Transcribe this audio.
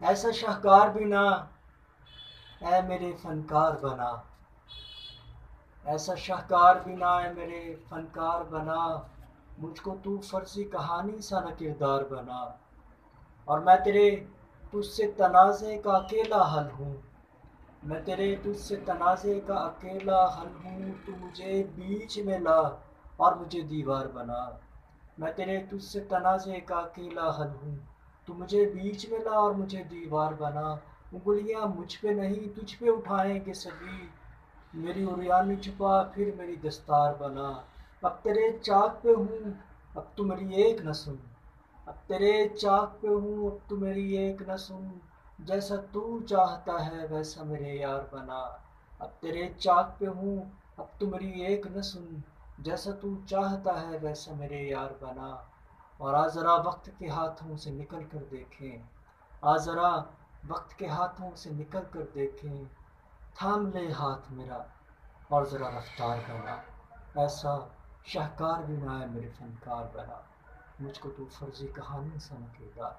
ایسا شاہکار بھی نہ اے میرے فنکار بنا، ایسا شاہکار بھی نہ اے میرے فنکار بنا، مجھ کو تو فرضی کہانی سا نہ کردار بنا، اور میں تیرے تجھ سے تنازع کا اکیلا حل ہوں، میں تیرے تجھ سے تنازع کا اکیلا حل ہوں، تو مجھے بیچ میں لا اور مجھے دیوار بنا، میں تیرے تجھ سے تنازع کا اکیلا حل ہوں، تو مجھے بیچ میں لا اور مجھے دیوار بنا، انگلیاں مجھ پہ نہیں تجھ پہ اٹھائیں گے سبھی، میری عریانی چھپا پھر میری دستار بنا، اب تیرے چاک پہ ہوں اب تو میری ایک نہ سن، اب تیرے چاک پہ ہوں اب تو میری ایک نہ سن، جیسا تو چاہتا ہے ویسا میرے یار بنا، اب تیرے چاک پہ ہوں اب تو میری ایک نہ سن، جیسا تو چاہتا ہے ویسا میرے یار بنا، اور آ ذرا وقت کے ہاتھوں سے نکل کر دیکھیں، آ ذرا وقت کے ہاتھوں سے نکل کر دیکھیں، تھام لے ہاتھ میرا اور ذرا رفتار بنا، ایسا شاہکار بھی نہ ہے میرے فنکار بنا، مجھ کو تو فرضی کہانی سا نہ کردار